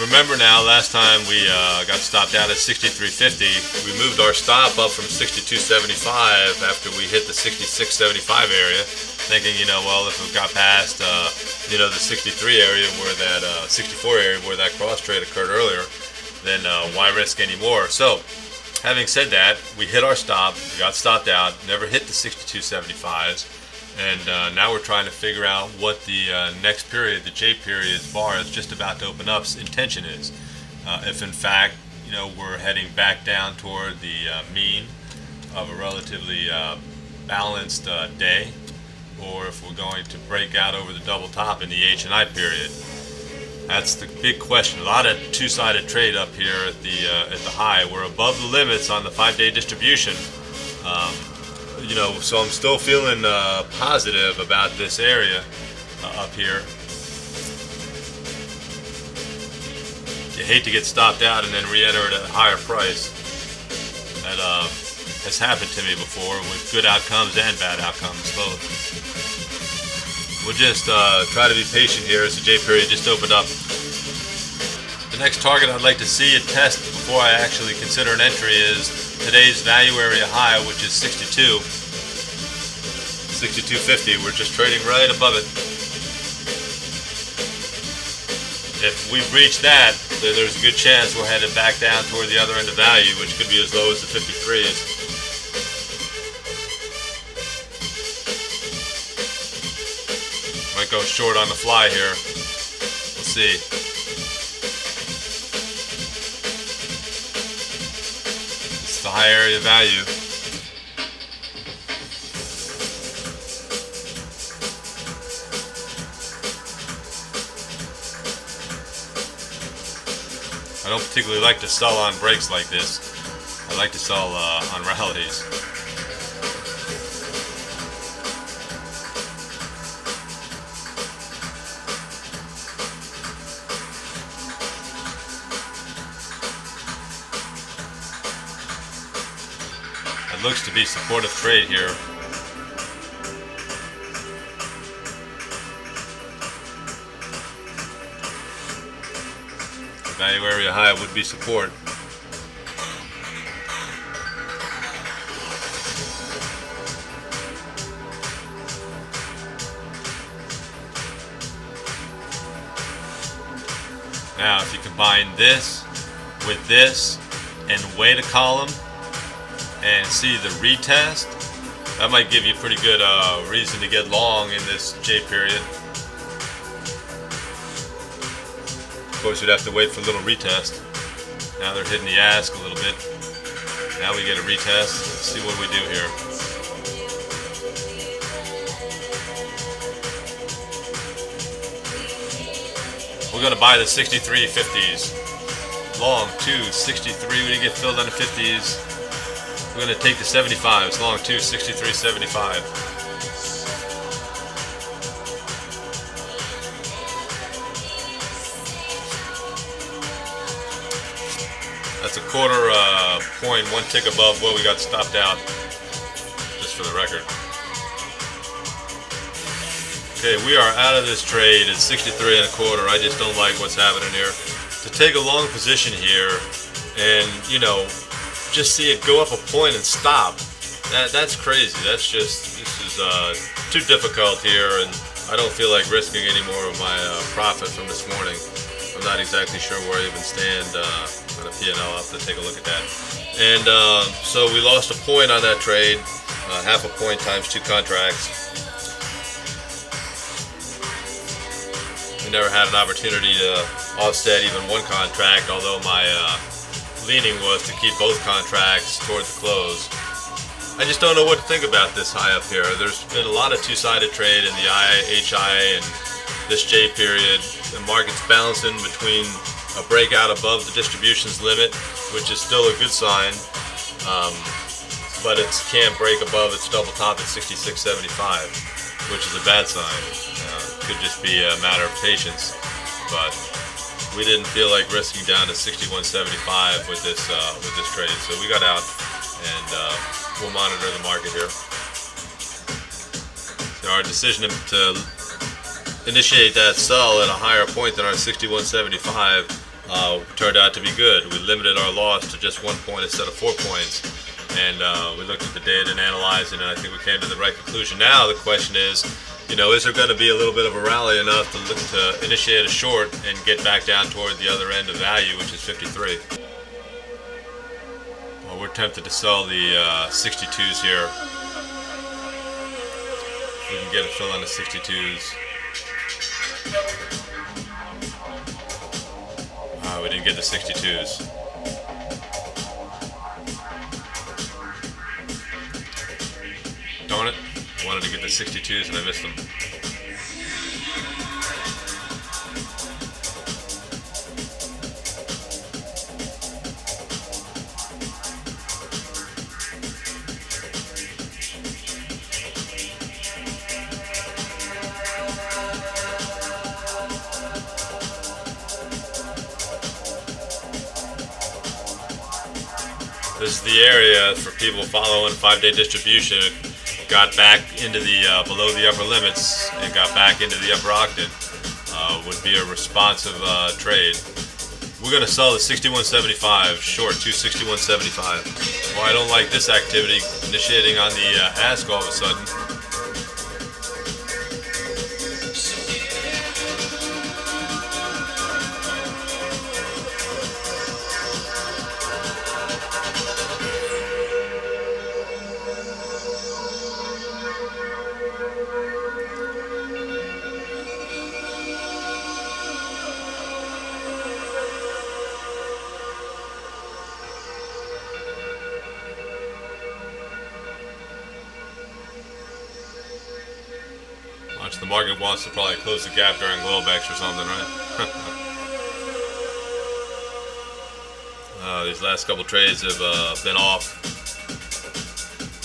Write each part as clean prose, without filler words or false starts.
Remember now, last time we got stopped out at 63.50. We moved our stop up from 62.75 after we hit the 66.75 area, thinking, well, if we got past, the 63 area where that 64 area where that cross trade occurred earlier, then why risk any more? So, having said that, we hit our stop, we got stopped out, never hit the 62.75s. And now we're trying to figure out what the next period, the J period bar is just about to open up's intention is. If in fact, we're heading back down toward the mean of a relatively balanced day, or if we're going to break out over the double top in the H and I period. That's the big question. A lot of two-sided trade up here at the high. We're above the limits on the 5-day distribution. So I'm still feeling positive about this area up here. You hate to get stopped out and then re-enter at a higher price. That has happened to me before with good outcomes and bad outcomes both. We'll just try to be patient here as the J period just opened up. The next target I'd like to see it test before I actually consider an entry is today's value area high, which is 62.50. We're just trading right above it. If we breach that, then there's a good chance we're headed back down toward the other end of value, which could be as low as the 53s. Might go short on the fly here. We'll see. It's the high area value. I don't particularly like to sell on breaks like this. I like to sell on rallies. It looks to be supportive trade here. Value area high would be support. Now, if you combine this with this and wait a column and see the retest, that might give you a pretty good reason to get long in this J period. Of course, you'd have to wait for a little retest. Now they're hitting the ask a little bit. Now we get a retest. Let's see what we do here. We're going to buy the 63.50s. Long 2, 63. We didn't get filled on the 50s. We're going to take the 75s. Long 2, 63.75. That's a quarter point, 1 tick above where we got stopped out, just for the record. Okay, we are out of this trade at 63.25. I just don't like what's happening here. To take a long position here and, just see it go up a point and stop, that's crazy. This is too difficult here, and I don't feel like risking any more of my profit from this morning. I'm not exactly sure where I even stand on a P&L. I'll have to take a look at that. And so we lost a point on that trade, half a point times 2 contracts. We never had an opportunity to offset even 1 contract, although my leaning was to keep both contracts toward the close. I just don't know what to think about this high up here. There's been a lot of two-sided trade in the HI and this J period. The market's bouncing between a breakout above the distributions limit, which is still a good sign, but it can't break above its double top at 66.75, which is a bad sign. Could just be a matter of patience, but we didn't feel like risking down to 61.75 with this trade, so we got out, and we'll monitor the market here. So our decision to initiate that sell at a higher point than our 61.75 turned out to be good. We limited our loss to just 1 point instead of 4 points. And we looked at the data and analyzed it, and I think we came to the right conclusion. Now the question is, is there going to be a little bit of a rally enough to look to initiate a short and get back down toward the other end of value, which is 53? Well, we're tempted to sell the 62s here. We can get a fill on the 62s. We didn't get the 62s. Darn it. I wanted to get the 62s and I missed them. This is the area for people following 5-day distribution. Got back into the below the upper limits and got back into the upper octane. Would be a responsive trade. We're going to sell the 61.75 short, 261.75. Well, I don't like this activity initiating on the ask all of a sudden. The market wants to probably close the gap during Globex or something, right? These last couple trades have been off.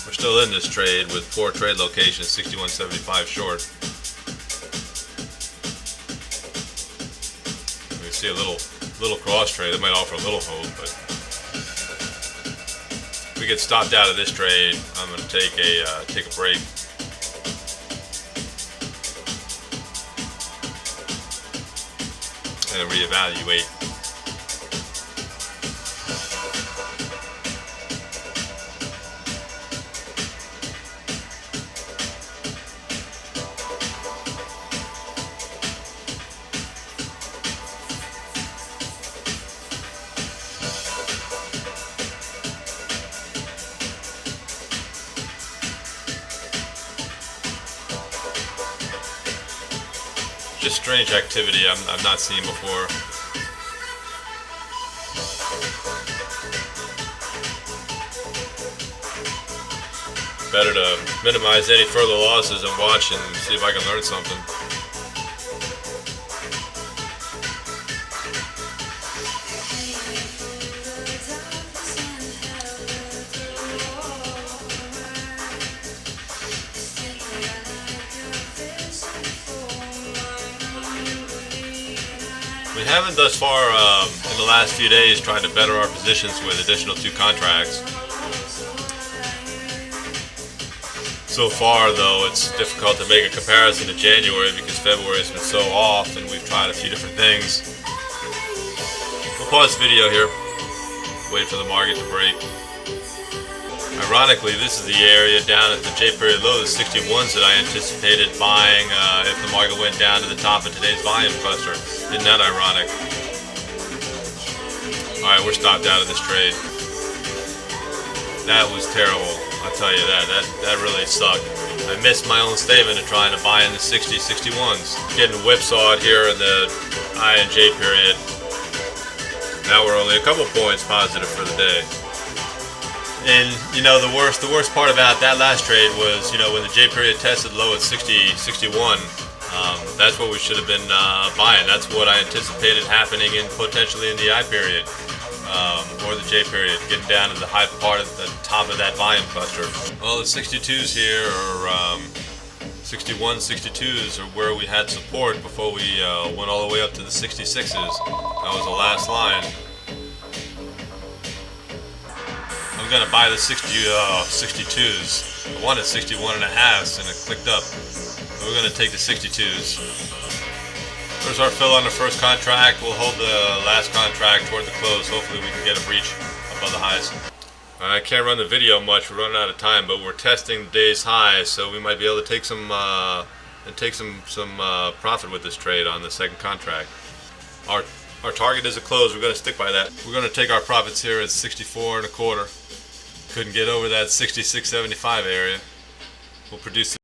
We're still in this trade with 4 trade locations, 61.75 short. We see a little cross trade that might offer a little hope, but if we get stopped out of this trade, I'm going to take a break. And reevaluate. Just strange activity I've not seen before. Better to minimize any further losses and watch and see if I can learn something. We haven't thus far in the last few days tried to better our positions with additional 2 contracts. So far though, it's difficult to make a comparison to January because February has been so off and we've tried a few different things. We'll pause the video here, wait for the market to break. Ironically, this is the area down at the J period low, the 61s that I anticipated buying if the market went down to the top of today's volume cluster. Isn't that ironic? Alright, we're stopped out of this trade. That was terrible, I'll tell you that. That really sucked. I missed my own statement of trying to buy in the 60, 61s. Getting whipsawed here in the I and J period. Now we're only a couple points positive for the day. And the worst part about that last trade was, when the J period tested low at 60, 61, that's what we should have been buying. That's what I anticipated happening potentially in the I period, or the J period, getting down to the high part of the top of that volume cluster. Well, the 62s here are 61, 62s are where we had support before we went all the way up to the 66s. That was the last line. I'm going to buy the 62s. I wanted 61 and a half and it clicked up. We're going to take the 62s. There's our fill on the first contract. We'll hold the last contract toward the close. Hopefully we can get a breach above the highs. I can't run the video much. We're running out of time, but we're testing the day's highs, so we might be able to take some profit with this trade on the second contract. Our target is a close. We're going to stick by that. We're going to take our profits here at 64 and a quarter. Couldn't get over that 66.75 area. We'll produce